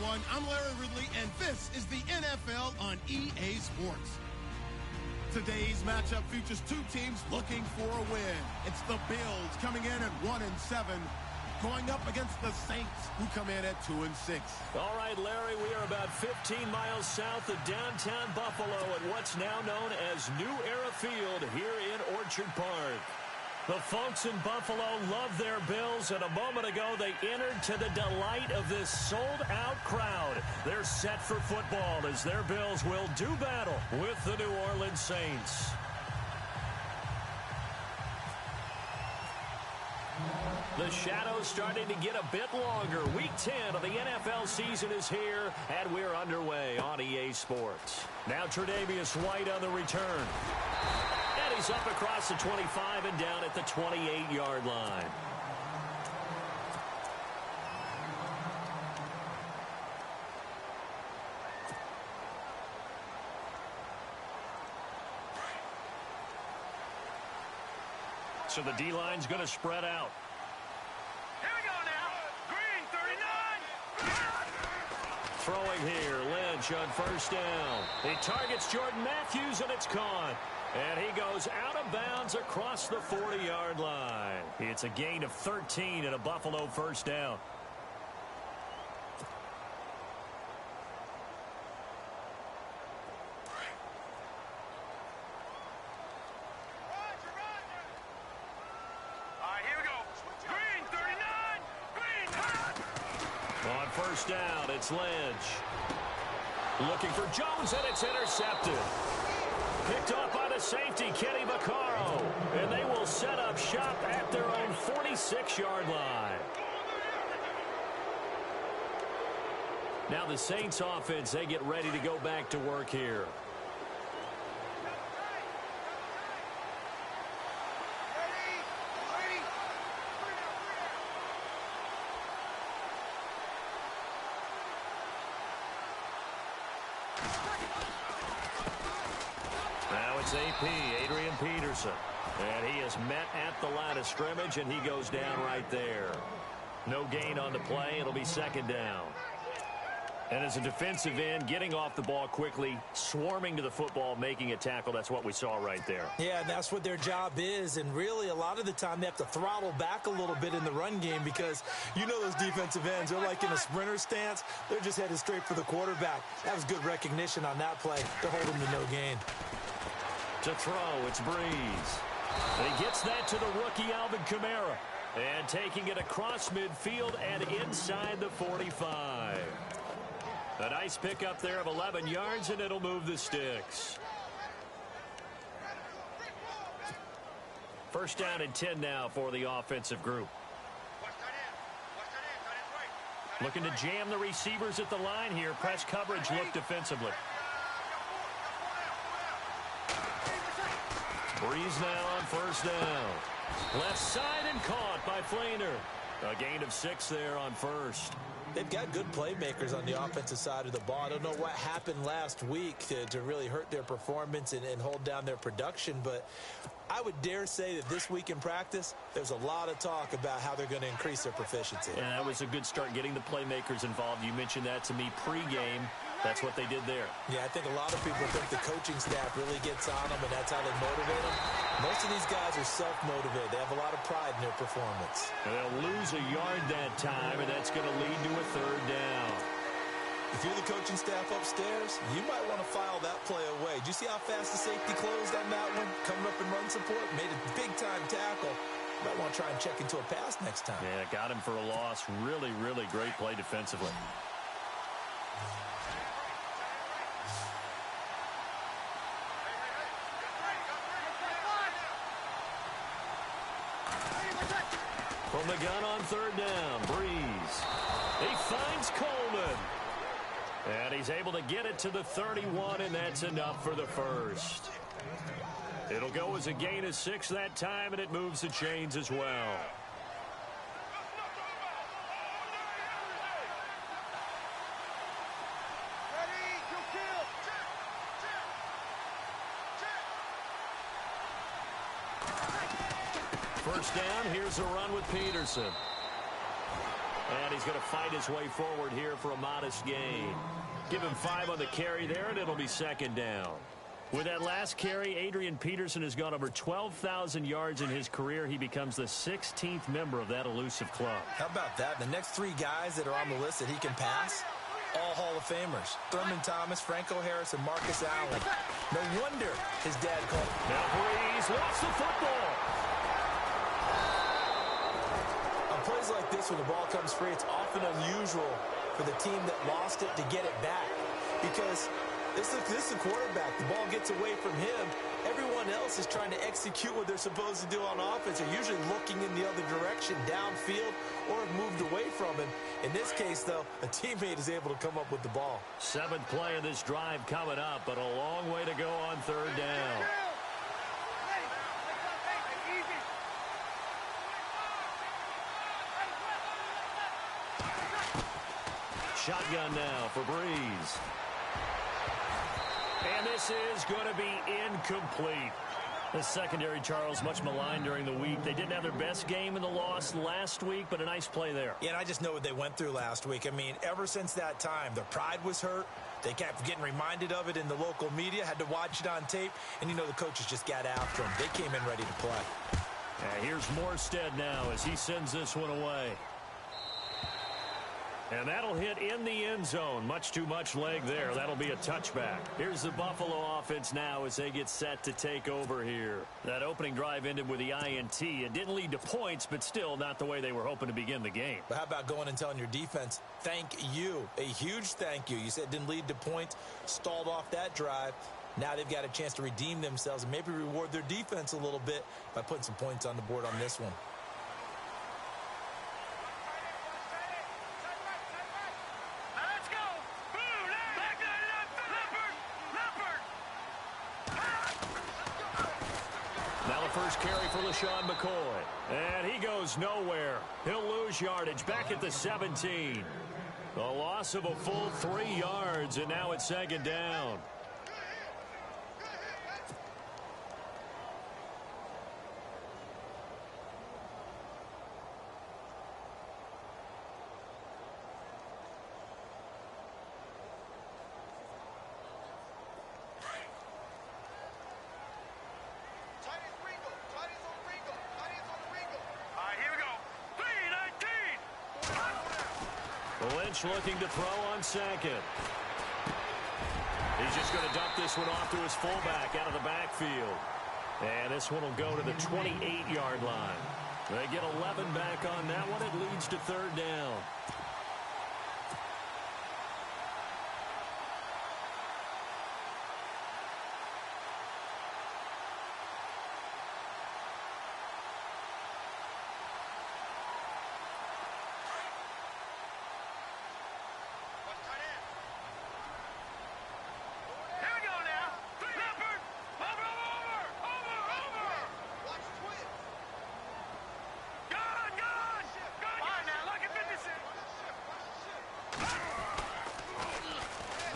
everyone. I'm Larry Ridley, and this is the NFL on EA Sports. Today's matchup features two teams looking for a win. It's the Bills coming in at 1-7, going up against the Saints, who come in at 2-6. All right, Larry, we are about 15 miles south of downtown Buffalo at what's now known as New Era Field here in Orchard Park. The folks in Buffalo love their Bills, and a moment ago they entered to the delight of this sold-out crowd. They're set for football as their Bills will do battle with the New Orleans Saints. The shadow's starting to get a bit longer. Week 10 of the NFL season is here, and we're underway on EA Sports. Now Tre'Davious White on the return. And he's up across the 25 and down at the 28-yard line. So the D-line's going to spread out. Here we go now. Green, 39. Throwing here, Lynch on first down. He targets Jordan Matthews, and it's caught. And he goes out of bounds across the 40-yard line. It's a gain of 13 and a Buffalo first down. All right, here we go. Green, 39. Green. On first down, it's Lynch. Looking for Jones, and it's intercepted. Picked off by the safety, Kenny Vaccaro. And they will set up shop at their own 46-yard line. Now the Saints offense, they get ready to go back to work here. AP, Adrian Peterson. And he is met at the line of scrimmage, and he goes down right there. No gain on the play. It'll be second down. And as a defensive end, getting off the ball quickly, swarming to the football, making a tackle, that's what we saw right there. Yeah, and that's what their job is. And really, a lot of the time, they have to throttle back a little bit in the run game because you know those defensive ends, they're like in a sprinter stance. They're just headed straight for the quarterback. That was good recognition on that play to hold him to no gain. To throw, it's Breeze. And he gets that to the rookie Alvin Kamara. And taking it across midfield and inside the 45. A nice pickup there of 11 yards, and it'll move the sticks. First down and 10 now for the offensive group. Looking to jam the receivers at the line here. Press coverage look defensively. Breeze now on first down. Left side and caught by Flainer. A gain of 6 there on first. They've got good playmakers on the offensive side of the ball. I don't know what happened last week to really hurt their performance and hold down their production, but I would dare say that this week in practice, there's a lot of talk about how they're going to increase their proficiency. And that was a good start getting the playmakers involved. You mentioned that to me pregame. That's what they did there. Yeah, I think a lot of people think the coaching staff really gets on them, and that's how they motivate them. Most of these guys are self-motivated. They have a lot of pride in their performance. And they'll lose a yard that time, and that's going to lead to a third down. If you're the coaching staff upstairs, you might want to file that play away. Did you see how fast the safety closed on that one? Coming up in run support, made a big-time tackle. You might want to try and check into a pass next time. Yeah, got him for a loss. Really, really great play defensively. From the gun on third down, Breeze. He finds Coleman. And he's able to get it to the 31, and that's enough for the first. It'll go as a gain of 6 that time, and it moves the chains as well. First down, here's a run with Peterson. And he's going to fight his way forward here for a modest gain. Give him 5 on the carry there, and it'll be second down. With that last carry, Adrian Peterson has gone over 12,000 yards in his career. He becomes the 16th member of that elusive club. How about that? The next 3 guys that are on the list that he can pass, all Hall of Famers. Thurman Thomas, Franco Harris, and Marcus Allen. No wonder his dad called. Now Breeze lost the football. On plays like this, when the ball comes free, it's often unusual for the team that lost it to get it back. Because this is the quarterback. The ball gets away from him. Everyone else is trying to execute what they're supposed to do on offense. They're usually looking in the other direction, downfield, or have moved away from him. In this case, though, a teammate is able to come up with the ball. 7th play of this drive coming up, but a long way to go on 3rd down. Shotgun now for Breeze. And this is going to be incomplete. The secondary, Charles, much maligned during the week. They didn't have their best game in the loss last week, but a nice play there. Yeah, and I just know what they went through last week. I mean, ever since that time, their pride was hurt. They kept getting reminded of it in the local media, had to watch it on tape, and, you know, the coaches just got after them. They came in ready to play. And here's Morstead now as he sends this one away. And that'll hit in the end zone. Much too much leg there. That'll be a touchback. Here's the Buffalo offense now as they get set to take over here. That opening drive ended with the INT. It didn't lead to points, but still not the way they were hoping to begin the game. But how about going and telling your defense, thank you, a huge thank you. You said it didn't lead to points, stalled off that drive. Now they've got a chance to redeem themselves and maybe reward their defense a little bit by putting some points on the board on this one. First carry for LaShawn McCoy. And he goes nowhere. He'll lose yardage back at the 17. A loss of a full 3 yards, and now it's 2nd down. Lynch looking to throw on 2nd. He's just going to dump this one off to his fullback out of the backfield. And this one will go to the 28-yard line. They get 11 back on that one. It leads to 3rd down.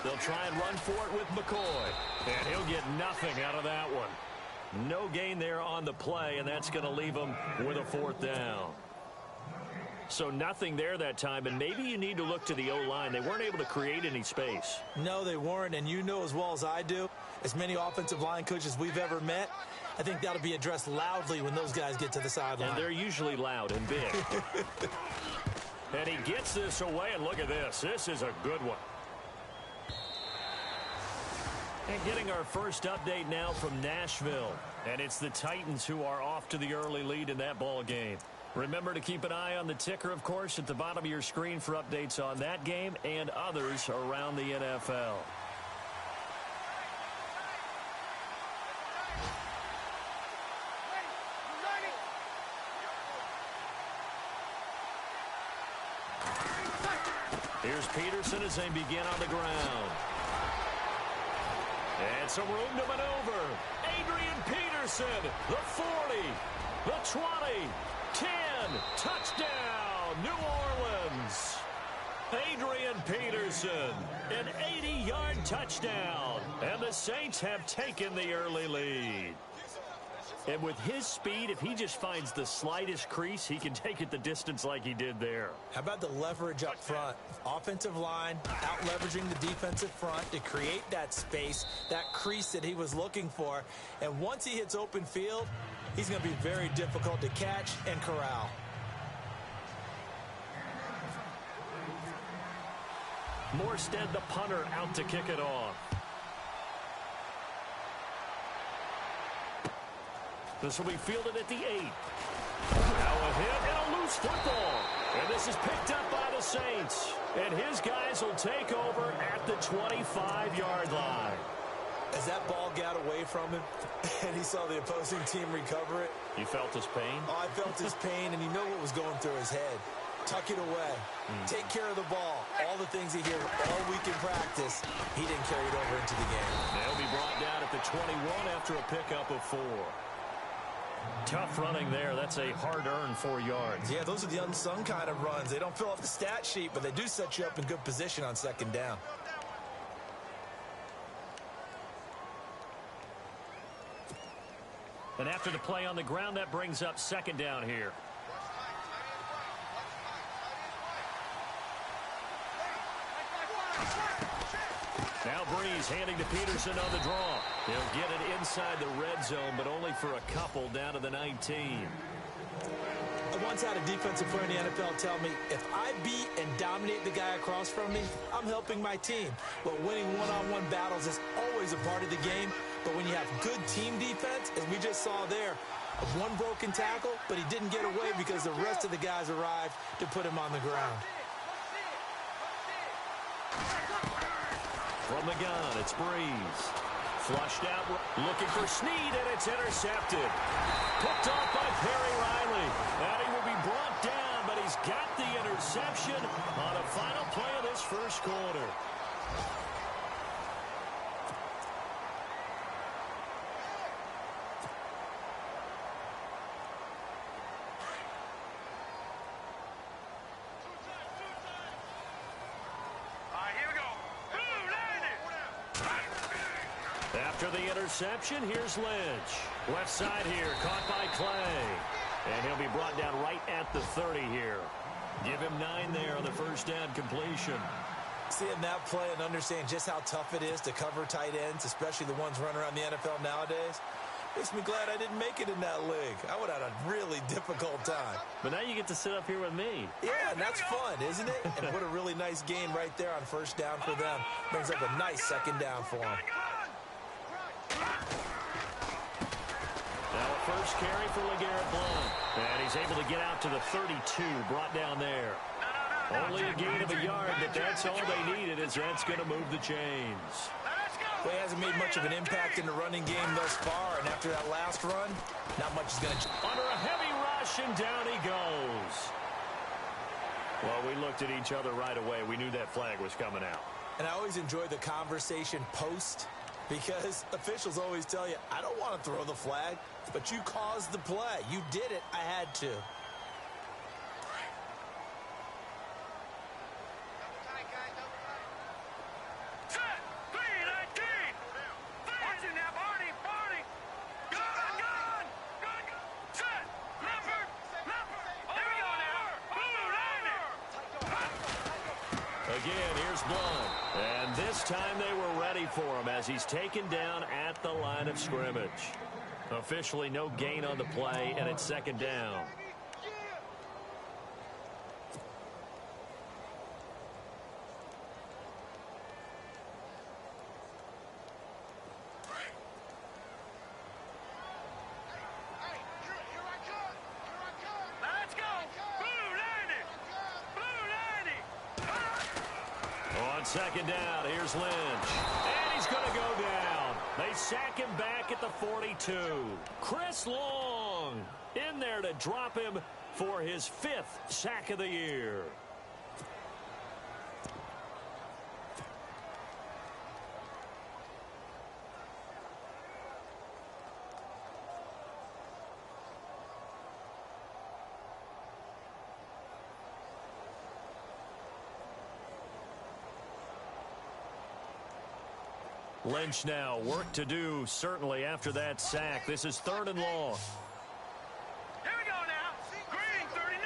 They'll try and run for it with McCoy. And he'll get nothing out of that one. No gain there on the play, and that's going to leave him with a 4th down. So nothing there that time, and maybe you need to look to the O-line. They weren't able to create any space. No, they weren't, and you know as well as I do, as many offensive line coaches we've ever met, I think that'll be addressed loudly when those guys get to the sideline. And they're usually loud and big. And he gets this away, and look at this. This is a good one. And getting our first update now from Nashville. And it's the Titans who are off to the early lead in that ball game. Remember to keep an eye on the ticker, of course, at the bottom of your screen for updates on that game and others around the NFL. Here's Peterson as they begin on the ground. And some room to maneuver. Adrian Peterson, the 40, the 20, 10, touchdown, New Orleans. Adrian Peterson, an 80-yard touchdown. And the Saints have taken the early lead. And with his speed, if he just finds the slightest crease, he can take it the distance like he did there. How about the leverage up front? Offensive line out leveraging the defensive front to create that space, that crease that he was looking for. And once he hits open field, he's going to be very difficult to catch and corral. Morstead, the punter, out to kick it off. This will be fielded at the 8. Now a hit and a loose football. And this is picked up by the Saints. And his guys will take over at the 25-yard line. As that ball got away from him and he saw the opposing team recover it. You felt his pain? Oh, I felt his pain, and you know what was going through his head. Tuck it away. Take care of the ball. All the things he hears all week in practice, he didn't carry it over into the game. They'll be brought down at the 21 after a pickup of 4. Tough running there. That's a hard-earned 4 yards. Yeah, those are the unsung kind of runs. They don't fill up the stat sheet, but they do set you up in good position on second down. And after the play on the ground, that brings up second down here. Now Breeze handing to Peterson on the draw. He'll get it inside the red zone, but only for a couple down to the 19. I once had a defensive player in the NFL tell me, if I beat and dominate the guy across from me, I'm helping my team. But winning one-on-one battles is always a part of the game. But when you have good team defense, as we just saw there, one broken tackle, but he didn't get away because the rest of the guys arrived to put him on the ground. From the gun, it's Breeze. Flushed out, looking for Snead, and it's intercepted. Picked off by Perry Riley. And he will be brought down, but he's got the interception on the final play of this first quarter. After the interception, here's Lynch. Left side here, caught by Clay. And he'll be brought down right at the 30 here. Give him 9 there on the first down completion. Seeing that play and understand just how tough it is to cover tight ends, especially the ones running around the NFL nowadays, makes me glad I didn't make it in that league. I would have had a really difficult time. But now you get to sit up here with me. Yeah, and that's fun, isn't it? And what a really nice gain right there on first down for them. Brings up a nice second down for them. Now a first carry for LeGarrette Blount. And he's able to get out to the 32, brought down there. Only a gain of a yard, but that's all they needed, as that's going to move the chains. Well, he hasn't made much of an impact in the running game thus far, and after that last run, not much is going to... Under a heavy rush, and down he goes. Well, we looked at each other right away. We knew that flag was coming out. And I always enjoy the conversation post, because officials always tell you, I don't want to throw the flag, but you caused the play. You did it. I had to. Again, here's Blount. And this time they were ready for him as he's taken down at the line of scrimmage. Officially no gain on the play, and it's second down. On second down, here's Lynch. And he's going to go down. They sack him back at the 42. Chris Long in there to drop him for his 5th sack of the year. Lynch now, work to do, certainly, after that sack. This is 3rd and long. Here we go now. Green, 39.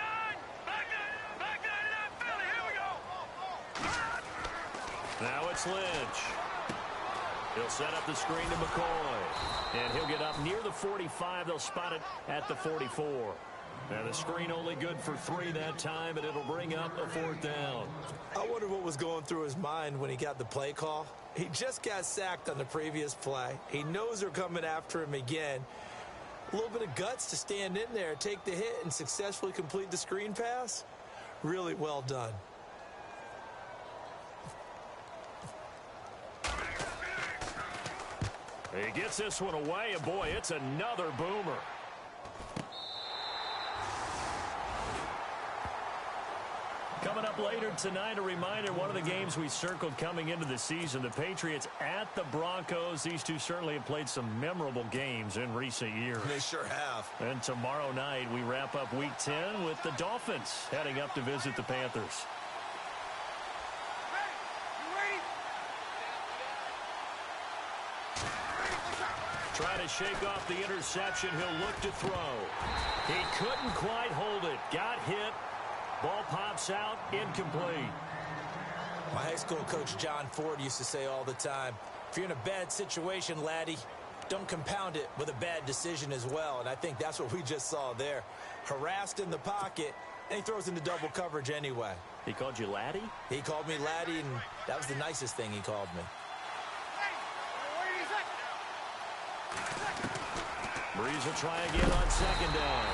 Back 99, Philly. Here we go. Now it's Lynch. He'll set up the screen to McCoy. And he'll get up near the 45. They'll spot it at the 44. And the screen only good for 3 that time, and it'll bring up a 4th down. I wonder what was going through his mind when he got the play call. He just got sacked on the previous play. He knows they're coming after him again. A little bit of guts to stand in there, take the hit, and successfully complete the screen pass. Really well done. He gets this one away, and boy, it's another boomer. Coming up later tonight, a reminder, one of the games we circled coming into the season, the Patriots at the Broncos. These two certainly have played some memorable games in recent years. They sure have. And tomorrow night, we wrap up Week 10 with the Dolphins heading up to visit the Panthers. Try to shake off the interception. He'll look to throw. He couldn't quite hold it. Got hit. Ball pops out, incomplete. My high school coach, John Ford, used to say all the time, if you're in a bad situation, laddie, don't compound it with a bad decision as well. And I think that's what we just saw there. Harassed in the pocket, and he throws into double coverage anyway. He called you laddie? He called me laddie, and that was the nicest thing he called me. Breeze will try again on 2nd down.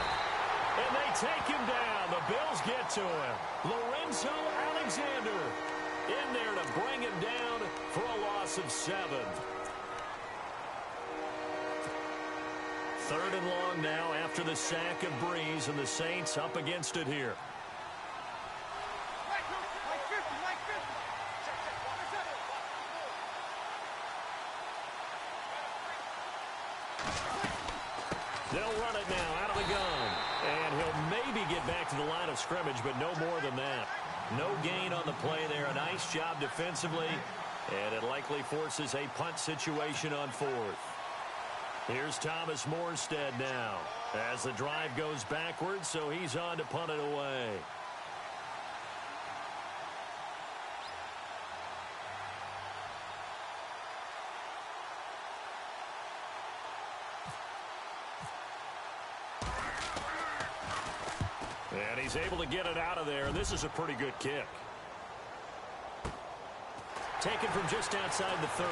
And they take him down. The Bills get to him. Lorenzo Alexander in there to bring him down for a loss of 7. 3rd and long now after the sack of Breeze, and the Saints up against it here. They'll run it now out of the gun. And he'll maybe get back to the line of scrimmage, but no more than that. No gain on the play there. A nice job defensively. And it likely forces a punt situation on 4th. Here's Thomas Morstead now as the drive goes backwards, so he's on to punt it away. And he's able to get it out of there, and this is a pretty good kick. Taken from just outside the 30.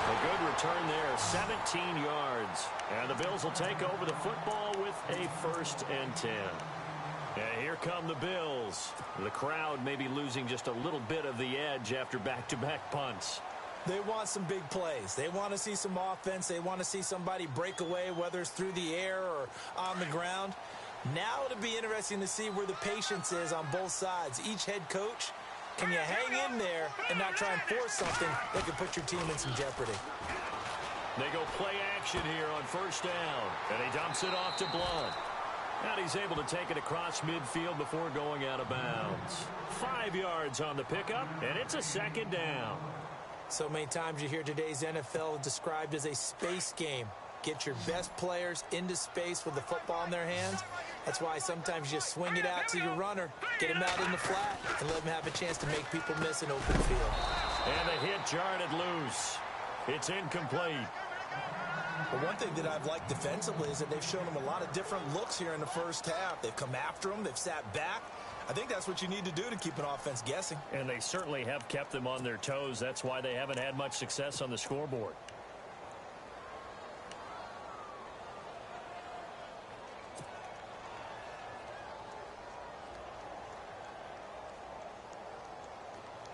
A good return there, 17 yards. And the Bills will take over the football with a 1st and 10. And here come the Bills. The crowd may be losing just a little bit of the edge after back-to-back punts. They want some big plays. They want to see some offense. They want to see somebody break away, whether it's through the air or on the ground. Now it'll be interesting to see where the patience is on both sides. Each head coach, can you hang in there and not try and force something that could put your team in some jeopardy? They go play action here on 1st down. And he dumps it off to Blunt. And he's able to take it across midfield before going out of bounds. 5 yards on the pickup, and it's a 2nd down. So many times you hear today's NFL described as a space game. Get your best players into space with the football in their hands. That's why sometimes you just swing it out to your runner, get him out in the flat, and let him have a chance to make people miss an open field. And the hit jarred it loose. It's incomplete. But one thing that I've liked defensively is that they've shown them a lot of different looks here in the first half. They've come after them. They've sat back. I think that's what you need to do to keep an offense guessing. And they certainly have kept them on their toes. That's why they haven't had much success on the scoreboard.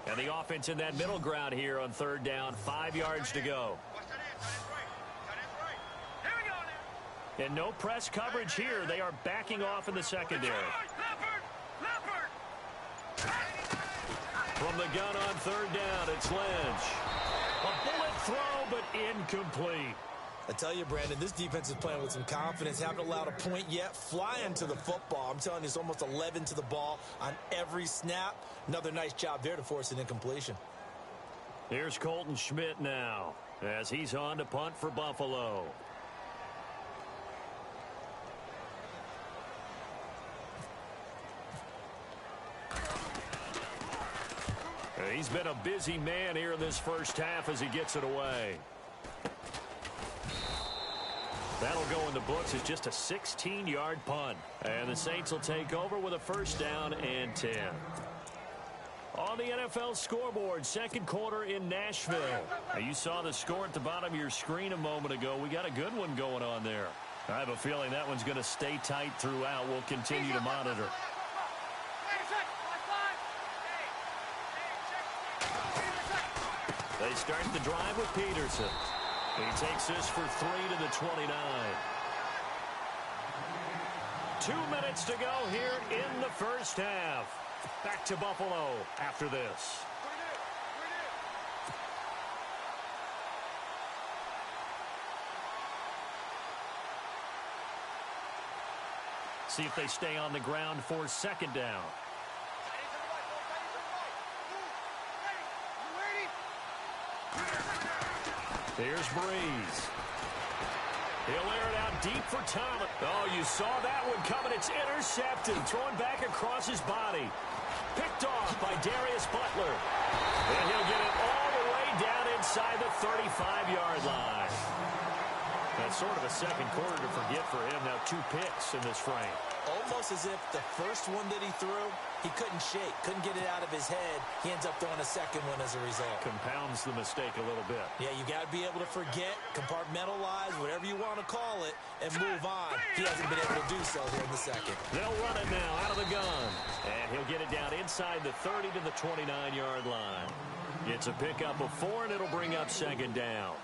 And the offense in that middle ground here on 3rd down. 5 yards to go. And no press coverage here. They are backing off in the secondary. From the gun on 3rd down, it's Lynch. A bullet throw, but incomplete. I tell you, Brandon, this defense is playing with some confidence. Haven't allowed a point yet. Flying to the football. I'm telling you, it's almost 11 to the ball on every snap. Another nice job there to force an incompletion. Here's Colton Schmidt now as he's on to punt for Buffalo. He's been a busy man here in this first half as he gets it away. That'll go in the books as just a 16-yard punt. And the Saints will take over with a first down and 10. On the NFL scoreboard, second quarter in Nashville. Now, you saw the score at the bottom of your screen a moment ago. We got a good one going on there. I have a feeling that one's going to stay tight throughout. We'll continue to monitor. They start the drive with Peterson. He takes this for 3 to the 29. 2 minutes to go here in the first half. Back to Buffalo after this. See if they stay on the ground for second down. Here's Breeze. He'll air it out deep for Thomas. Oh, you saw that one coming. It's intercepted. Thrown back across his body. Picked off by Darius Butler. And he'll get it all the way down inside the 35-yard line. That's sort of a second quarter to forget for him. Now 2 picks in this frame. Almost as if the first one that he threw, he couldn't shake, couldn't get it out of his head. He ends up throwing a second one as a result. Compounds the mistake a little bit. Yeah, you got to be able to forget, compartmentalize, whatever you want to call it, and move on. He hasn't been able to do so here in the second. They'll run it now out of the gun. And he'll get it down inside the 30 to the 29-yard line. It's a pickup of 4, and it'll bring up second down.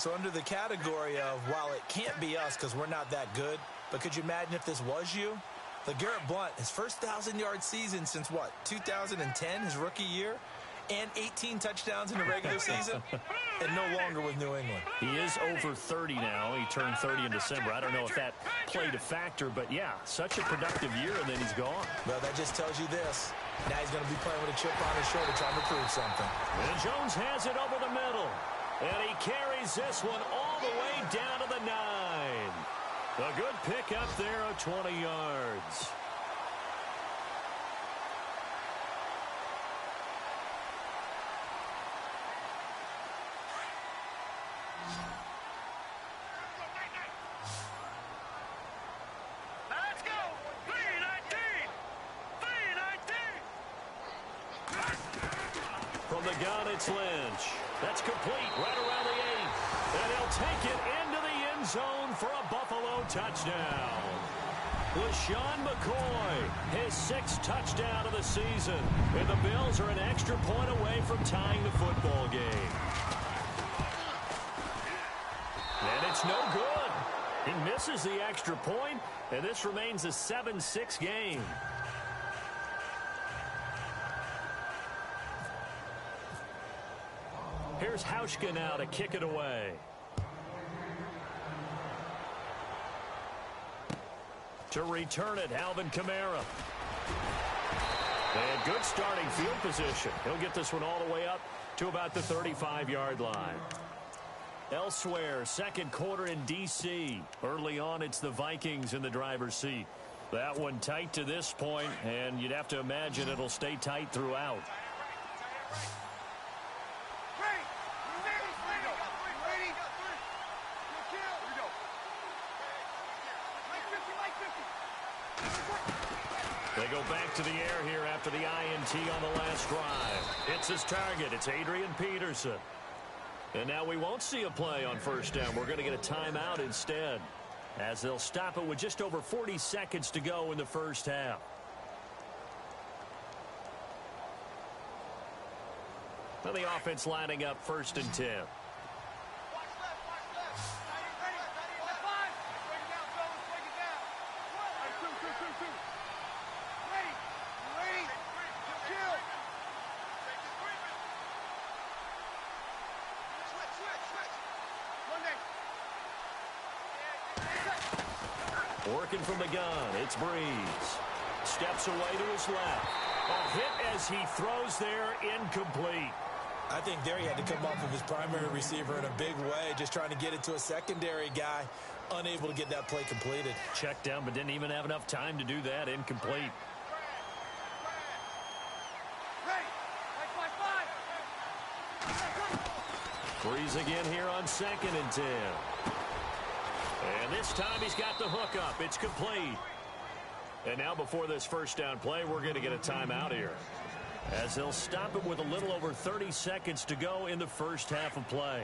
So under the category of, while it can't be us because we're not that good, but could you imagine if this was you? LeGarrette Blount, his first 1,000-yard season since, what, 2010, his rookie year? And 18 touchdowns in the regular season? And no longer with New England. He is over 30 now. He turned 30 in December. I don't know if that played a factor, but yeah, such a productive year, and then he's gone. Well, that just tells you this. Now he's going to be playing with a chip on his shoulder trying to prove something. And Jones has it over the middle. And he carries this one all the way down to the 9. A good pick up there of 20 yards. Let's go! 319! 319! From the gun, it's Lynch. That's complete right around the 8. And he'll take it into the end zone for a Buffalo touchdown. LaShawn McCoy, his 6th touchdown of the season. And the Bills are an extra point away from tying the football game. And it's no good. He misses the extra point, and this remains a 7-6 game. Here's Hauschka now to kick it away. To return it, Alvin Kamara. And good starting field position. He'll get this one all the way up to about the 35-yard line. Elsewhere, second quarter in D.C. Early on, it's the Vikings in the driver's seat. That one tight to this point, and you'd have to imagine it'll stay tight throughout. They go back to the air here after the INT on the last drive. It's his target. It's Adrian Peterson. And now we won't see a play on first down. We're going to get a timeout instead, as they'll stop it with just over 40 seconds to go in the first half. Well, the offense lining up 1st and 10. Working from the gun, it's Breeze. Steps away to his left. A hit as he throws there, incomplete. I think there he had to come off of his primary receiver in a big way, just trying to get it to a secondary guy, unable to get that play completed. Checked down, but didn't even have enough time to do that. Incomplete. Breeze again here on 2nd and 10. And this time he's got the hook up. It's complete. And now before this first down play, we're going to get a timeout here, as they'll stop it with a little over 30 seconds to go in the first half of play.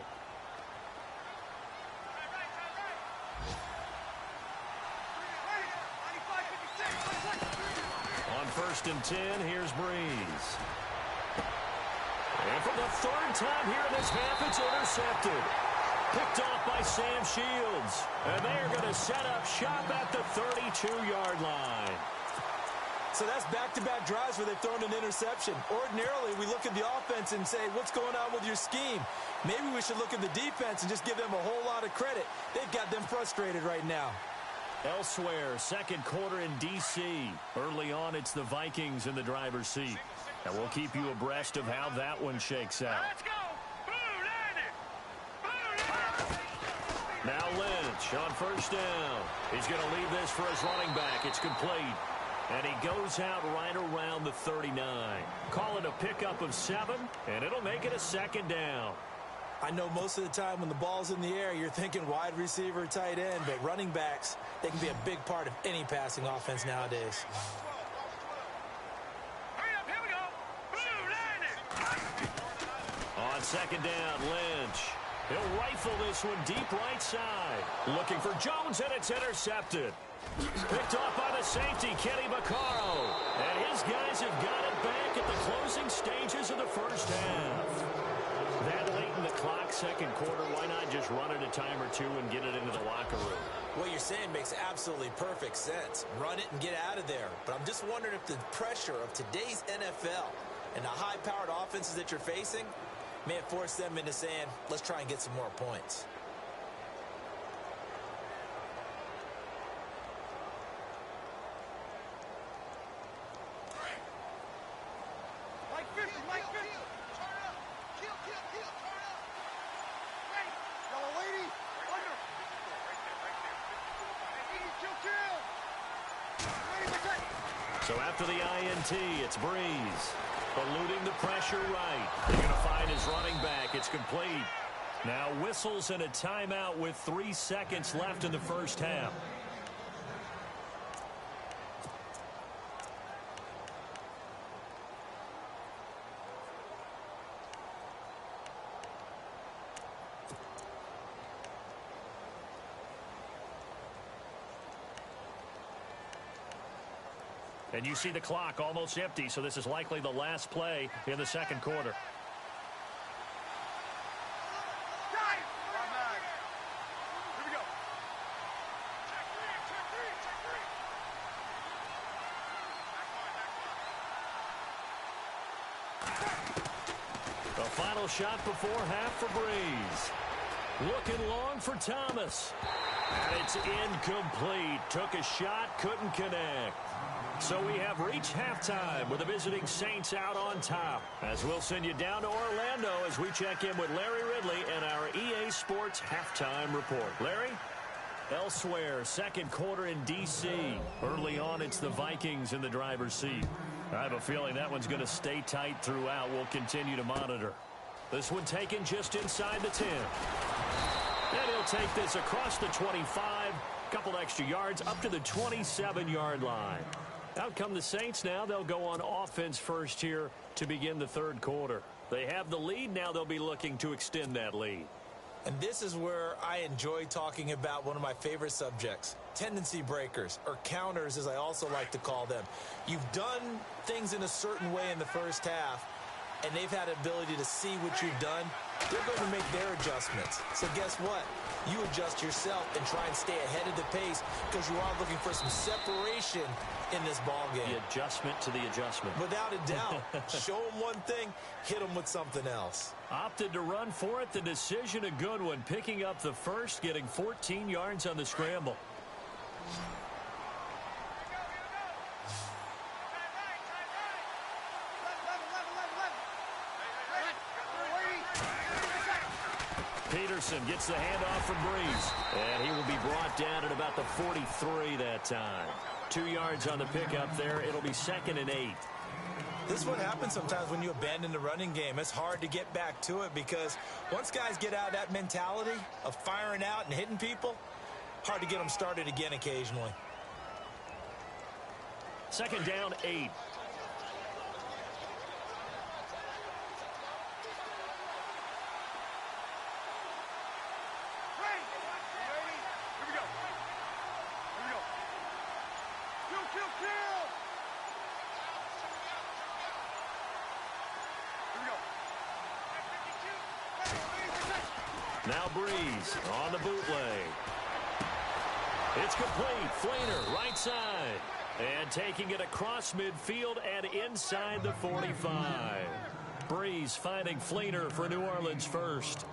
On 1st and 10, here's Breeze. And for the 3rd time here in this half, it's intercepted. Picked off by Sam Shields. And they are going to set up shop at the 32-yard line. So that's back-to-back drives where they've thrown an interception. Ordinarily, we look at the offense and say, what's going on with your scheme? Maybe we should look at the defense and just give them a whole lot of credit. They've got them frustrated right now. Elsewhere, 2nd quarter in D.C. Early on, it's the Vikings in the driver's seat. And we'll keep you abreast of how that one shakes out. Let's go! Now Lynch on 1st down. He's going to leave this for his running back. It's complete. And he goes out right around the 39. Call it a pickup of 7, and it'll make it a 2nd down. I know most of the time when the ball's in the air, you're thinking wide receiver, tight end, but running backs, they can be a big part of any passing offense nowadays. Hurry up, here we go! On 2nd down, Lynch. He'll rifle this one deep right side. Looking for Jones, and it's intercepted. Picked off by the safety, Kenny Vaccaro. And his guys have got it back at the closing stages of the first half. That late in the clock, 2nd quarter, why not just run it a time or two and get it into the locker room? What you're saying makes absolutely perfect sense. Run it and get out of there. But I'm just wondering if the pressure of today's NFL and the high-powered offenses that you're facing may have forced them into saying, let's try and get some more points. So after the INT, it's Breeze. Eluding the pressure right. They're going to find his running back. It's complete. Now whistles and a timeout with 3 seconds left in the first half. And you see the clock almost empty, so this is likely the last play in the 2nd quarter. The final shot before half for Breeze. Looking long for Thomas. And it's incomplete. Took a shot, couldn't connect. So we have reached halftime with the visiting Saints out on top. As we'll send you down to Orlando as we check in with Larry Ridley and our EA Sports halftime report. Larry? Elsewhere, 2nd quarter in D.C. Early on, it's the Vikings in the driver's seat. I have a feeling that one's going to stay tight throughout. We'll continue to monitor. This one taken just inside the 10. And he'll take this across the 25, couple extra yards up to the 27-yard line. Out come the Saints now. They'll go on offense first here to begin the 3rd quarter. They have the lead. Now they'll be looking to extend that lead. And this is where I enjoy talking about one of my favorite subjects, tendency breakers, or counters as I also like to call them. You've done things in a certain way in the first half, and they've had an ability to see what you've done. They're going to make their adjustments. So guess what? You adjust yourself and try and stay ahead of the pace because you are looking for some separation in this ball game. The adjustment to the adjustment. Without a doubt. Show them one thing, hit them with something else. Opted to run for it. The decision a good one. Picking up the first, getting 14 yards on the scramble. Peterson gets the handoff from Breeze. And he will be brought down at about the 43 that time. 2 yards on the pickup there. It'll be 2nd and 8. This is what happens sometimes when you abandon the running game. It's hard to get back to it because once guys get out of that mentality of firing out and hitting people, hard to get them started again occasionally. 2nd down, 8. Now Breeze on the bootleg. It's complete. Fleener, right side. And taking it across midfield and inside the 45. Breeze finding Fleener for New Orleans first.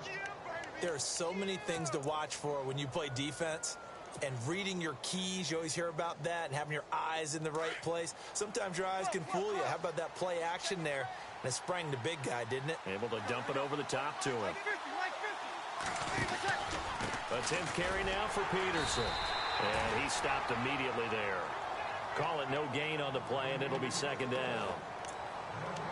There are so many things to watch for when you play defense. And reading your keys, you always hear about that, and having your eyes in the right place. Sometimes your eyes can fool you. How about that play action there? And it sprang the big guy, didn't it? Able to dump it over the top to him. A 10th carry now for Peterson. And he stopped immediately there. Call it no gain on the play, and it'll be 2nd down.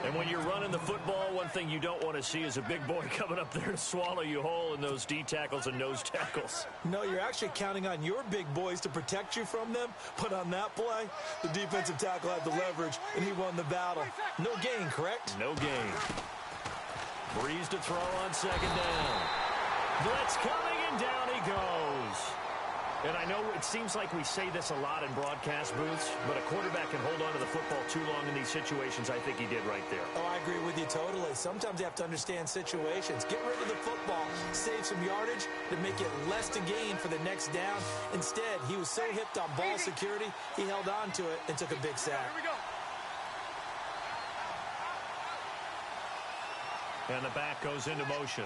And when you're running the football, one thing you don't want to see is a big boy coming up there to swallow you whole in those D tackles and nose tackles. No, you're actually counting on your big boys to protect you from them. But on that play, the defensive tackle had the leverage, and he won the battle. No gain, correct? No gain. Breeze to throw on 2nd down. Blitz coming, and down he goes. And I know it seems like we say this a lot in broadcast booths, but a quarterback can hold on to the football too long in these situations. I think he did right there. Oh, I agree with you totally. Sometimes you have to understand situations. Get rid of the football, save some yardage to make it less to gain for the next down. Instead, he was so hipped on ball security, he held on to it and took a big sack. Here we go. And the back goes into motion.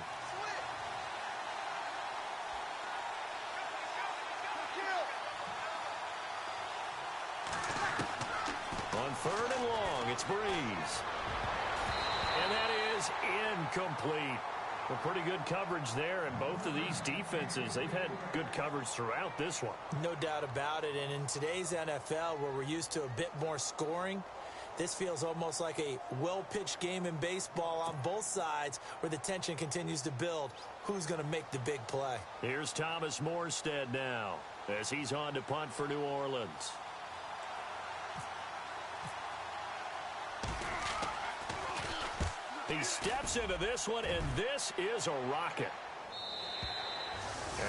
On 3rd and long, it's Breeze. And that is incomplete. Well, pretty good coverage there, and both of these defenses, they've had good coverage throughout this one. No doubt about it, and in today's NFL, where we're used to a bit more scoring, this feels almost like a well-pitched game in baseball on both sides where the tension continues to build. Who's going to make the big play? Here's Thomas Morstead now as he's on to punt for New Orleans. He steps into this one, and this is a rocket.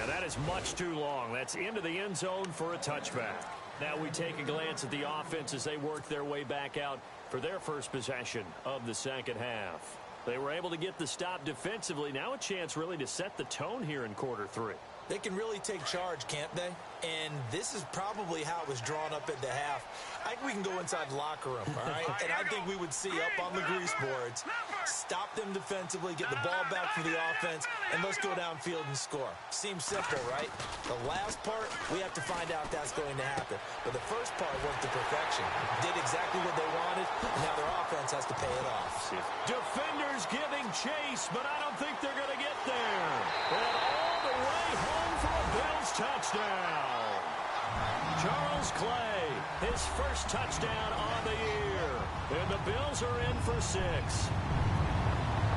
And that is much too long. That's into the end zone for a touchback. Now we take a glance at the offense as they work their way back out for their first possession of the 2nd half. They were able to get the stop defensively. Now a chance really to set the tone here in quarter 3. They can really take charge, can't they? And this is probably how it was drawn up at the half. I think we can go inside the locker room, all right? And I think we would see up on the grease boards, stop them defensively, get the ball back for the offense, and let's go downfield and score. Seems simple, right? The last part, we have to find out if that's going to happen. But the first part worked to perfection. Did exactly what they wanted, and now their offense has to pay it off. Defenders giving chase, but I don't think they're going to get there. And all the way home for a Bills touchdown. Charles Clay, his first touchdown on the year. And the Bills are in for 6.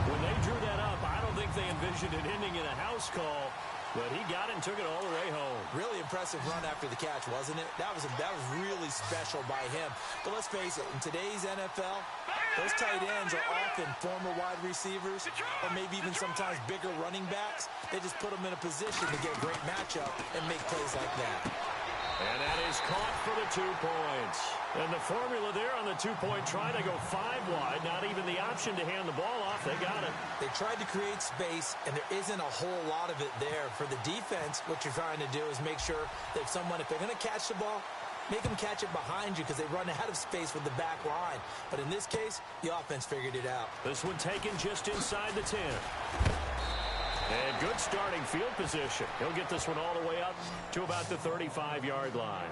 When they drew that up, I don't think they envisioned it ending in a house call. But he got it and took it all the way home. Really impressive run after the catch, wasn't it? That was really special by him. But let's face it, in today's NFL, those tight ends are often former wide receivers or maybe even sometimes bigger running backs. They just put them in a position to get a great matchup and make plays like that. And that is caught for the 2 points. And the formula there on the 2-point try to go 5 wide. Not even the option to hand the ball off. They got it. They tried to create space, and there isn't a whole lot of it there. For the defense, what you're trying to do is make sure that if they're going to catch the ball, make them catch it behind you because they run out of space with the back line. But in this case, the offense figured it out. This one taken just inside the 10. And good starting field position. He'll get this one all the way up to about the 35-yard line.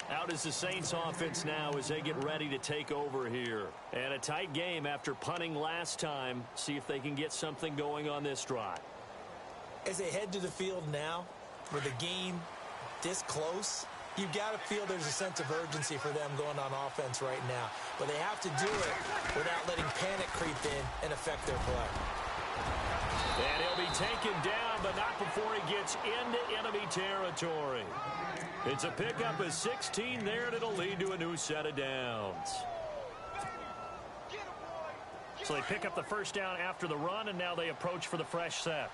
Out is the Saints offense now as they get ready to take over here. And a tight game after punting last time. See if they can get something going on this drive. As they head to the field now, with the game this close, you've got to feel there's a sense of urgency for them going on offense right now. But they have to do it without letting panic creep in and affect their play. And he'll be taken down, but not before he gets into enemy territory. It's a pickup of 16 there, and it'll lead to a new set of downs. So they pick up the first down after the run, and now they approach for the fresh set.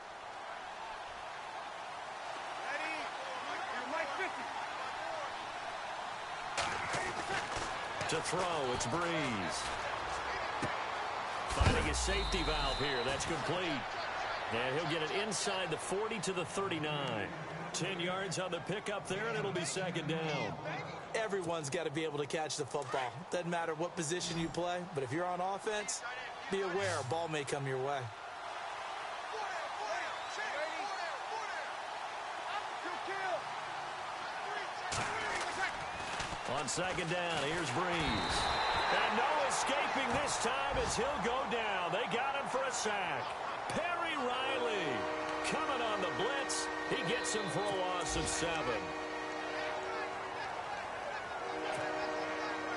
To throw, it's Breeze. Finding a safety valve here. That's complete. And he'll get it inside the 40 to the 39. 10 yards on the pickup there, and it'll be second down. Everyone's got to be able to catch the football. Doesn't matter what position you play, but if you're on offense, be aware a ball may come your way. On second down, here's Breeze. And no escaping this time as he'll go down. They got him for a sack. Perry Riley coming on the blitz. He gets him for a loss of 7.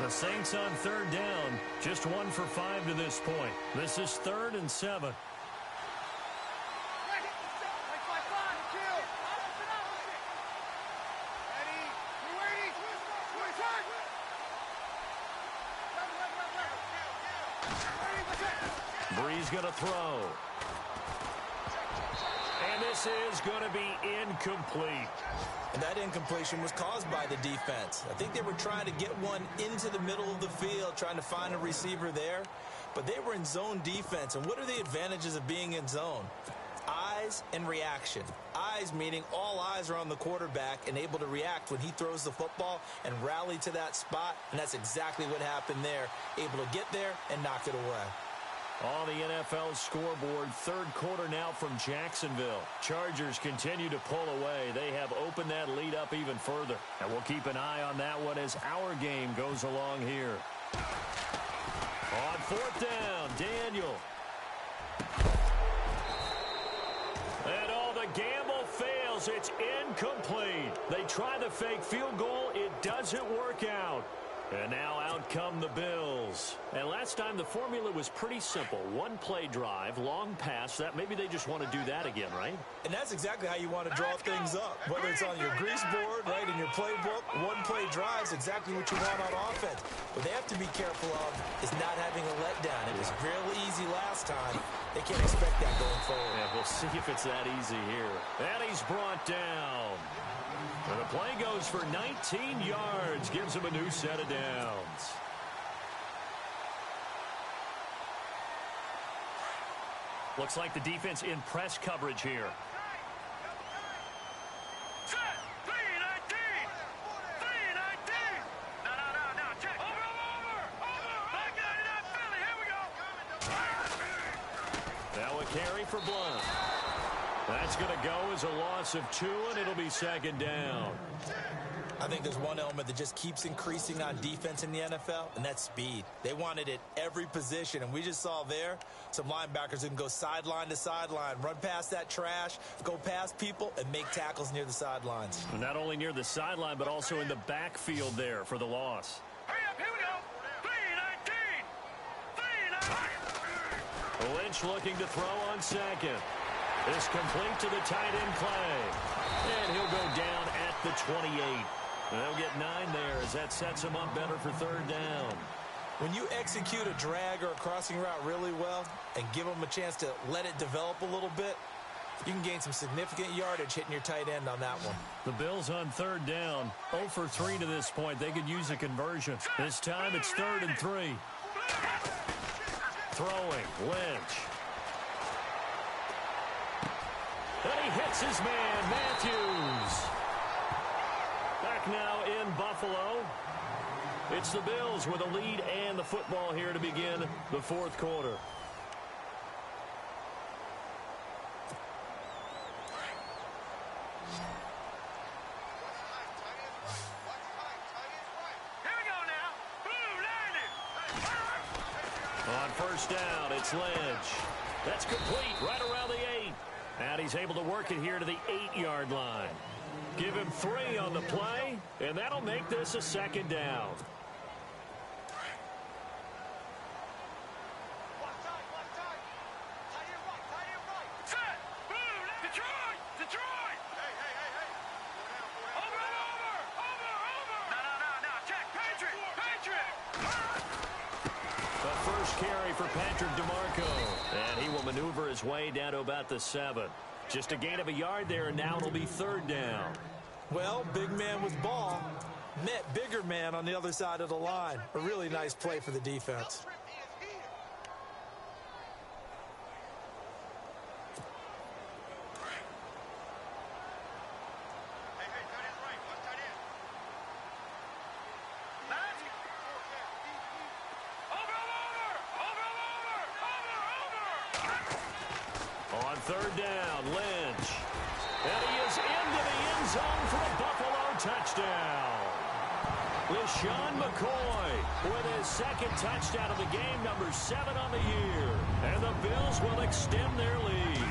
The Saints on third down, just 1 for 5 to this point. This is 3rd and 7. Breeze going to throw. And this is going to be incomplete. And that incompletion was caused by the defense. I think they were trying to get one into the middle of the field, trying to find a receiver there. But they were in zone defense. And what are the advantages of being in zone? Eyes and reaction. Eyes meaning all eyes are on the quarterback and able to react when he throws the football and rally to that spot. And that's exactly what happened there. Able to get there and knock it away. On the NFL scoreboard, third quarter now from Jacksonville. Chargers continue to pull away. They have opened that lead up even further. And we'll keep an eye on that one as our game goes along here. On fourth down, Daniel. And all the gamble fails. It's incomplete. They try the fake field goal. It doesn't work out. And now out come the Bills. And last time the formula was pretty simple. One play drive, long pass. That maybe they just want to do that again, right? And that's exactly how you want to draw things up. Whether it's on your grease board, right, in your playbook, one play drive is exactly what you want on offense. What they have to be careful of is not having a letdown. It was real easy last time. They can't expect that going forward. Yeah, we'll see if it's that easy here. And he's brought down. And the play goes for 19 yards, gives him a new set of downs. Looks like the defense in press coverage here. Set, 319! 319! No, check. Over! Back 99 Philly, here we go! Now a carry for Blunt. That's going to go as a loss of 2, and it'll be second down. I think there's one element that just keeps increasing on defense in the NFL, and that's speed. They want it at every position, and we just saw there some linebackers who can go sideline to sideline, run past that trash, go past people, and make tackles near the sidelines. Not only near the sideline, but also in the backfield there for the loss. Hurry up, here we go! 319! 319! Lynch looking to throw on second. This complete to the tight end Clay. And he'll go down at the 28. And they'll get 9 there as that sets him up better for third down. When you execute a drag or a crossing route really well and give them a chance to let it develop a little bit, you can gain some significant yardage hitting your tight end on that one. The Bills on third down, 0 for 3 to this point. They could use a conversion. This time it's 3rd and 3. Throwing, Lynch. And he hits his man, Matthews. Back now in Buffalo. It's the Bills with a lead and the football here to begin the fourth quarter. Here we go now! Blue landing! On first down, it's Lynch. That's complete right around the 8. And he's able to work it here to the 8-yard line. Give him 3 on the play, and that'll make this a second down. And he will maneuver his way down to about the 7. Just a gain of a yard there, and now it'll be 3rd down. Well, big man with ball met bigger man on the other side of the line. A really nice play for the defense. On 3rd down, Lynch. And he is into the end zone for a Buffalo touchdown. LaShawn McCoy with his 2nd touchdown of the game, number 7 on the year. And the Bills will extend their lead.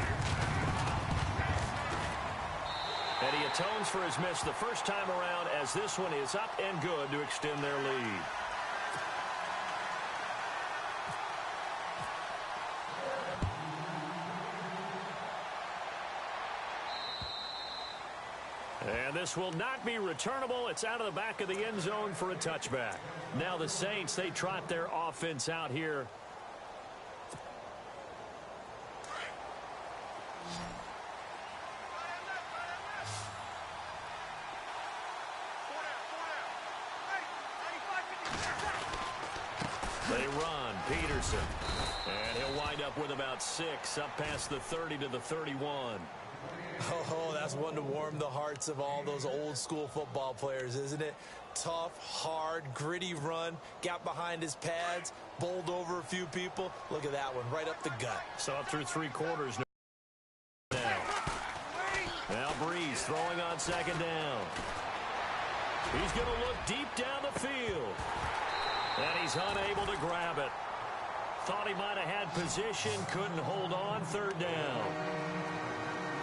And he atones for his miss the first time around, as this one is up and good to extend their lead. And this will not be returnable. It's out of the back of the end zone for a touchback. Now the Saints, they trot their offense out here. They run. Peterson. And he'll wind up with about 6 up past the 30 to the 31. Oh, that's one to warm the hearts of all those old school football players, isn't it? Tough, hard, gritty run, got behind his pads, bowled over a few people. Look at that one, right up the gut. Saw it through 3 quarters now. Now Breeze throwing on 2nd down. He's going to look deep down the field. And he's unable to grab it. Thought he might have had position, couldn't hold on. 3rd down.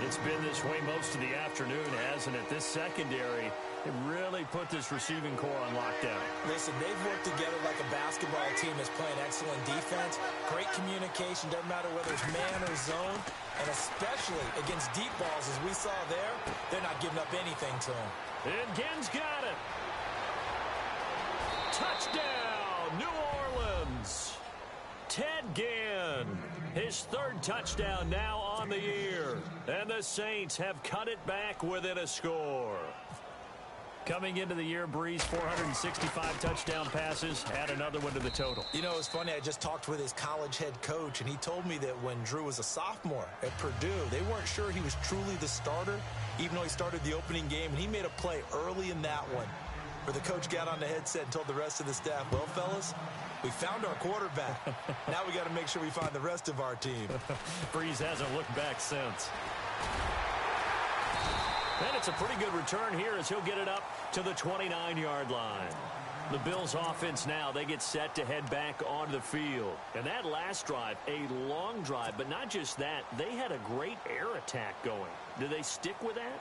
It's been this way most of the afternoon, hasn't it? This secondary, it really put this receiving core on lockdown. Listen, they've worked together like a basketball team that's playing excellent defense. Great communication, doesn't matter whether it's man or zone. And especially against deep balls, as we saw there, they're not giving up anything to them. And Ginn's got it. Touchdown, New Orleans. Ted Ginn, his 3rd touchdown now on the year. And the Saints have cut it back within a score. Coming into the year, Breeze, 465 touchdown passes, add another one to the total. You know, it's funny, I just talked with his college head coach, and he told me that when Drew was a sophomore at Purdue, they weren't sure he was truly the starter, even though he started the opening game, and he made a play early in that one where the coach got on the headset and told the rest of the staff, well, fellas, we found our quarterback. Now we got to make sure we find the rest of our team. Breeze hasn't looked back since. And it's a pretty good return here as he'll get it up to the 29-yard line. The Bills offense now, they get set to head back onto the field. And that last drive, a long drive, but not just that, they had a great air attack going. Do they stick with that?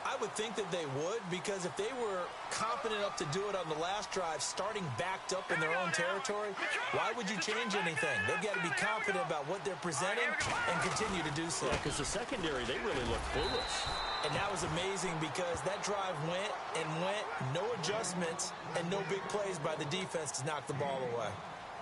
I would think that they would, because if they were confident enough to do it on the last drive, starting backed up in their own territory, why would you change anything? They've got to be confident about what they're presenting and continue to do so. Yeah, because the secondary, they really look clueless. And that was amazing because that drive went and went, no adjustments, and no big plays by the defense to knock the ball away.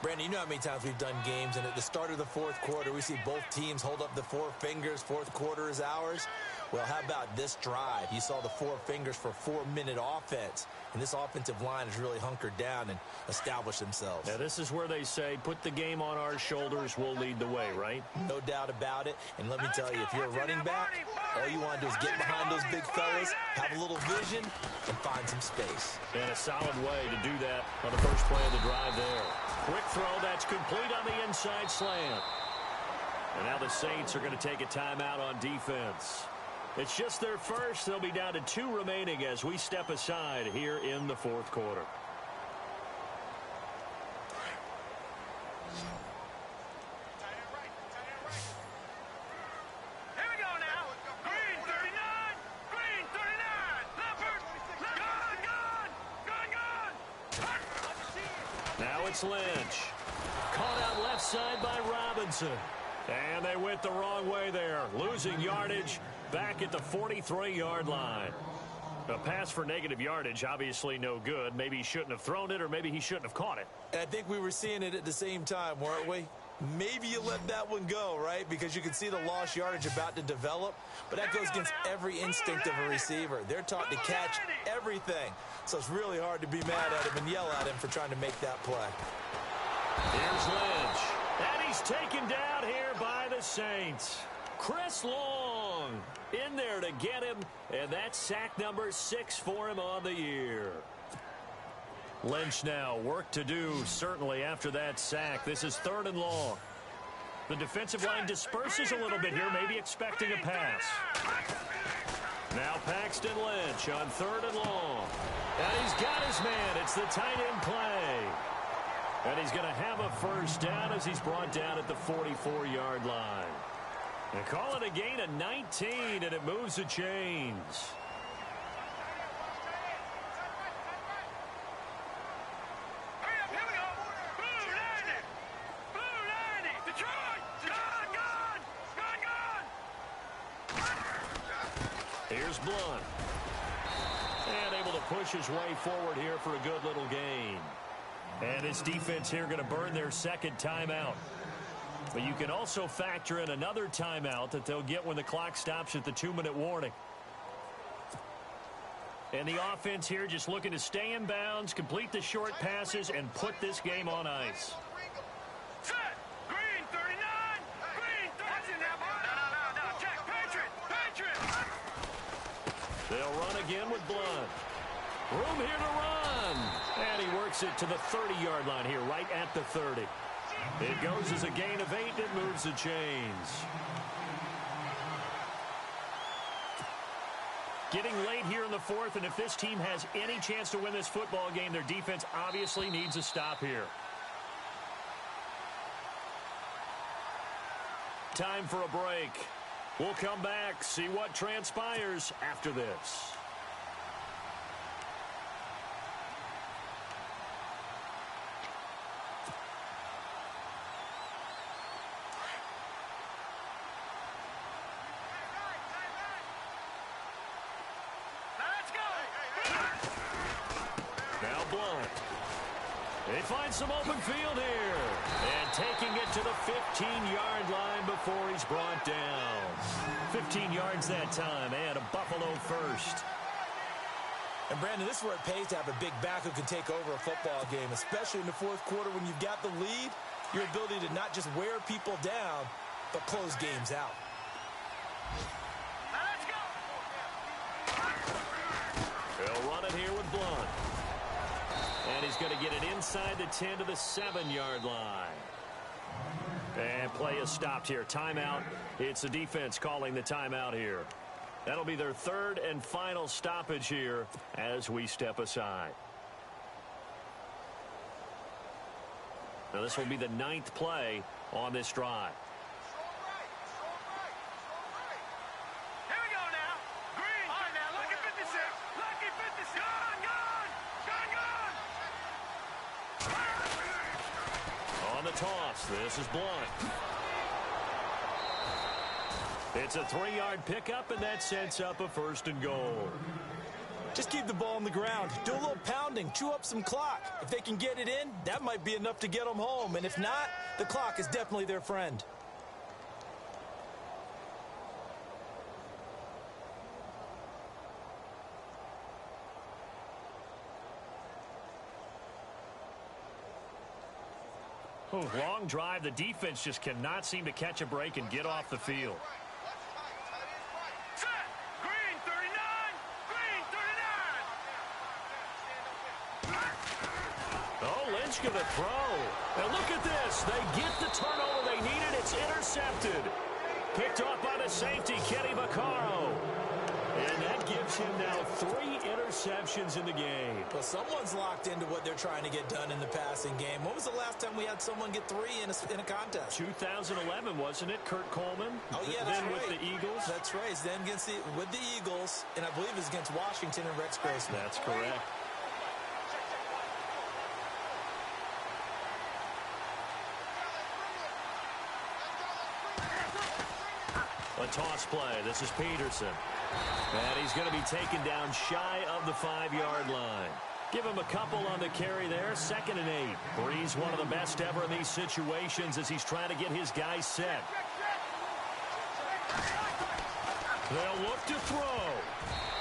Brandon, you know how many times we've done games, and at the start of the 4th quarter, we see both teams hold up the 4 fingers, 4th quarter is ours. Well, how about this drive? You saw the 4 fingers for 4-minute offense, and this offensive line has really hunkered down and established themselves. Yeah, this is where they say, put the game on our shoulders, we'll lead the way, right? No doubt about it, and let me tell you, if you're a running back, all you want to do is get behind those big fellas, have a little vision, and find some space. And a solid way to do that on the first play of the drive there. Quick throw, that's complete on the inside slant. And now the Saints are going to take a timeout on defense. It's just their first. They'll be down to 2 remaining as we step aside here in the 4th quarter. Here we go now. it's Lynch. Caught out left side by Robinson. And they went the wrong way there, losing yardage back at the 43-yard line. A pass for negative yardage, obviously no good. Maybe he shouldn't have thrown it, or maybe he shouldn't have caught it. I think we were seeing it at the same time, weren't we? Maybe you let that one go, right? Because you can see the lost yardage about to develop. But that goes against every instinct of a receiver. They're taught to catch everything. So it's really hard to be mad at him and yell at him for trying to make that play. Here's Lynch. And he's taken down here by the Saints. Chris Long in there to get him. And that's sack number 6 for him on the year. Lynch now, work to do, certainly, after that sack. This is 3rd and long. The defensive line disperses a little bit here, maybe expecting a pass. Now Paxton Lynch on 3rd and long. And he's got his man. It's the tight end play. And he's going to have a first down as he's brought down at the 44-yard line. And call it a gain of 19, and it moves the chains. Here's Blunt. And able to push his way forward here for a good little gain. And this defense here going to burn their second timeout. But you can also factor in another timeout that they'll get when the clock stops at the 2-minute warning. And the offense here just looking to stay in bounds, complete the short passes, and put this game on ice. Set. Green, 39. Green, 30. No. Check. Patriot. They'll run again with Blunt. Room here to run. And he works it to the 30-yard line here, right at the 30. It goes as a gain of 8. It moves the chains. Getting late here in the 4th, and if this team has any chance to win this football game, their defense obviously needs a stop here. Time for a break. We'll come back, see what transpires after this. They find some open field here. And taking it to the 15-yard line before he's brought down. 15 yards that time, and a Buffalo first. And, Brandon, this is where it pays to have a big back who can take over a football game, especially in the 4th quarter when you've got the lead. Your ability to not just wear people down, but close games out. They'll run it here with Blunt. And he's going to get it inside the 10 to the 7-yard line. And play is stopped here. Timeout. It's the defense calling the timeout here. That'll be their 3rd and final stoppage here as we step aside. Now this will be the 9th play on this drive. Toss. This is Blunt. It's a 3-yard pickup, and that sets up a 1st and goal. Just keep the ball on the ground. Do a little pounding. Chew up some clock. If they can get it in, that might be enough to get them home. And if not, the clock is definitely their friend. Long drive. The defense just cannot seem to catch a break and get off the field. Set. Green, 39. Green, 39. Oh, Lynch going to throw. And look at this. They get the turnover they needed. It's intercepted. Picked off by the safety, Kenny Vaccaro. And that gives him now 3 interceptions in the game. Well, someone's locked into what they're trying to get done in the passing game. When was the last time we had someone get 3 in a contest? 2011, wasn't it? Kurt Coleman. Oh, yeah, that's then right. With the Eagles. That's right. Then with the Eagles, and I believe it was against Washington and Rex Grossman. That's correct. A toss play. This is Peterson. And he's going to be taken down shy of the 5-yard line. Give him a couple on the carry there. 2nd and 8. Breeze, one of the best ever in these situations as he's trying to get his guys set. They'll look to throw.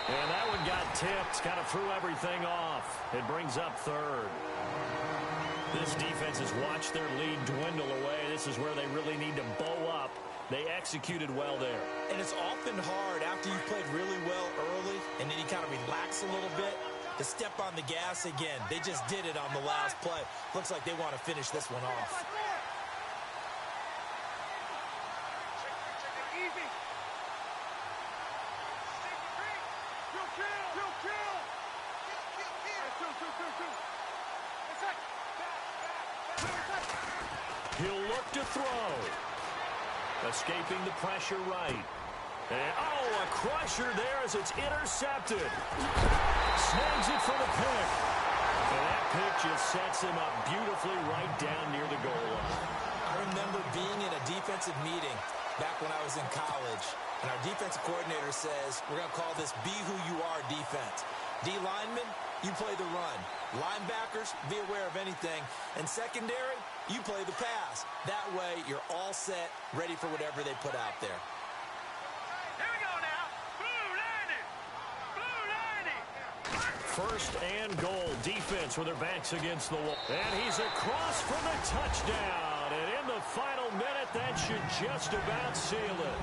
And that one got tipped. Kind of threw everything off. It brings up 3rd. This defense has watched their lead dwindle away. This is where they really need to bow up. They executed well there. And it's often hard after you've played really well early and then you kind of relax a little bit to step on the gas again. They just did it on the last play. Looks like they want to finish this one off. He'll look to throw. Escaping the pressure right. And, a crusher there as it's intercepted. Snags it for the pick. And that pick just sets him up beautifully right down near the goal line. I remember being in a defensive meeting back when I was in college, and our defensive coordinator says, we're going to call this be who you are defense. D linemen, you play the run. Linebackers, be aware of anything. And secondary, you play the pass. That way, you're all set, ready for whatever they put out there. Here we go now. Blue 90. Blue 90. 1st and goal. Defense with their backs against the wall. And he's across for the touchdown. And in the final minute, that should just about seal it.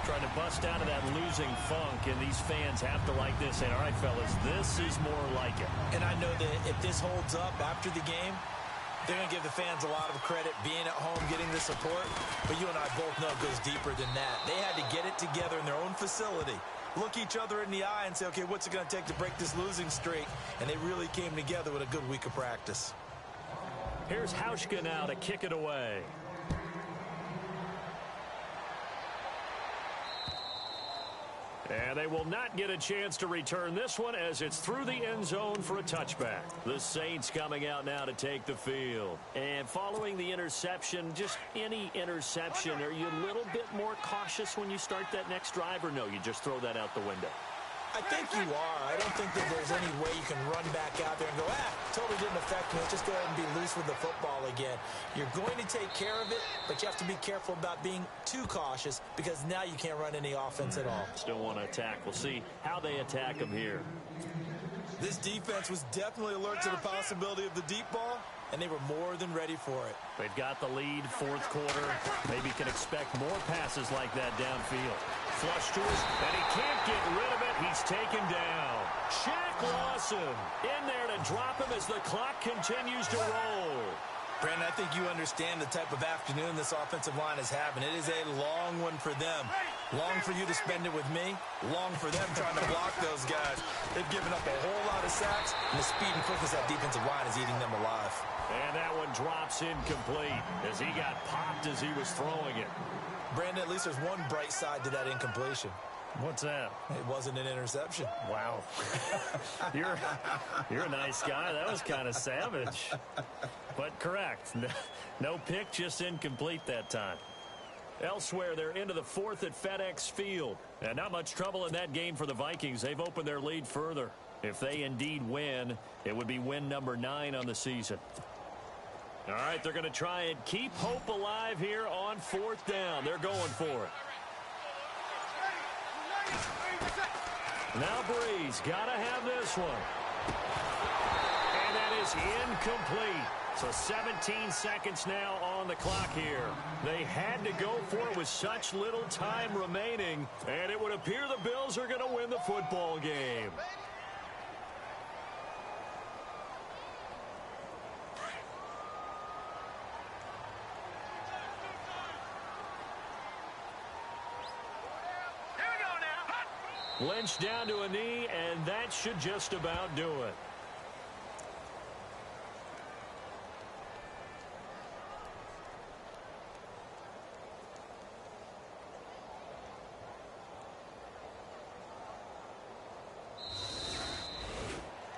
Trying to bust out of that losing funk, and these fans have to like this. And all right, fellas, this is more like it. And I know that if this holds up after the game, they're going to give the fans a lot of credit being at home, getting the support. But you and I both know it goes deeper than that. They had to get it together in their own facility, look each other in the eye and say, okay, what's it going to take to break this losing streak? And they really came together with a good week of practice. Here's Hauschka now to kick it away. And they will not get a chance to return this one as it's through the end zone for a touchback. The Saints coming out now to take the field. And following the interception, just any interception, are you a little bit more cautious when you start that next drive, or no, you just throw that out the window? I think you are. I don't think that there's any way you can run back out there and go, totally didn't affect me. Let's just go ahead and be loose with the football again. You're going to take care of it, but you have to be careful about being too cautious because now you can't run any offense at all. Still want to attack. We'll see how they attack them here. This defense was definitely alert to the possibility of the deep ball, and they were more than ready for it. They've got the lead, 4th quarter. Maybe can expect more passes like that downfield. Flush to us, and he can't get rid of it. He's taken down. Shaq Lawson in there to drop him as the clock continues to roll. Brandon, I think you understand the type of afternoon this offensive line is having. It is a long one for them. Long for you to spend it with me. Long for them trying to block those guys. They've given up a whole lot of sacks, and the speed and quickness of that defensive line is eating them alive. And that one drops incomplete as he got popped as he was throwing it. Brandon, at least there's one bright side to that incompletion. What's that? It wasn't an interception. Wow. You're a nice guy. That was kind of savage. But correct. No pick, just incomplete that time. Elsewhere, they're into the 4th at FedEx Field. And not much trouble in that game for the Vikings. They've opened their lead further. If they indeed win, it would be win number 9 on the season. All right, they're going to try and keep hope alive here on 4th down. They're going for it. Now Breeze, got to have this one. And that is incomplete. So 17 seconds now on the clock here. They had to go for it with such little time remaining, and it would appear the Bills are going to win the football game. Lynch down to a knee, and that should just about do it.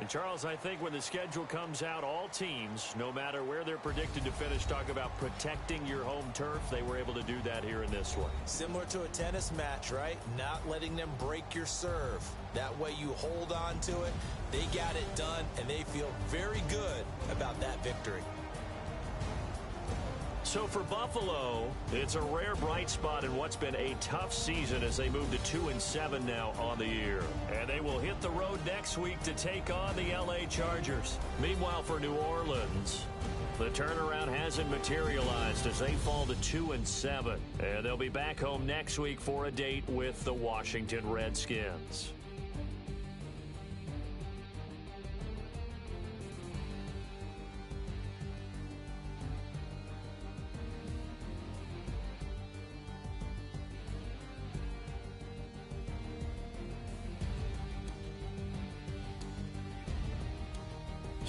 And, Charles, I think when the schedule comes out, all teams, no matter where they're predicted to finish, talk about protecting your home turf. They were able to do that here in this one. Similar to a tennis match, right? Not letting them break your serve. That way you hold on to it. They got it done, and they feel very good about that victory. So for Buffalo, it's a rare bright spot in what's been a tough season as they move to 2-7 now on the year. And they will hit the road next week to take on the LA Chargers. Meanwhile, for New Orleans, the turnaround hasn't materialized as they fall to 2-7. And they'll be back home next week for a date with the Washington Redskins.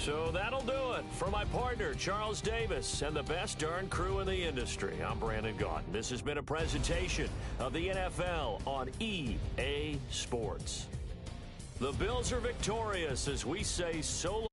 So that'll do it. For my partner, Charles Davis, and the best darn crew in the industry, I'm Brandon Gaudin. This has been a presentation of the NFL on EA Sports. The Bills are victorious as we say so long.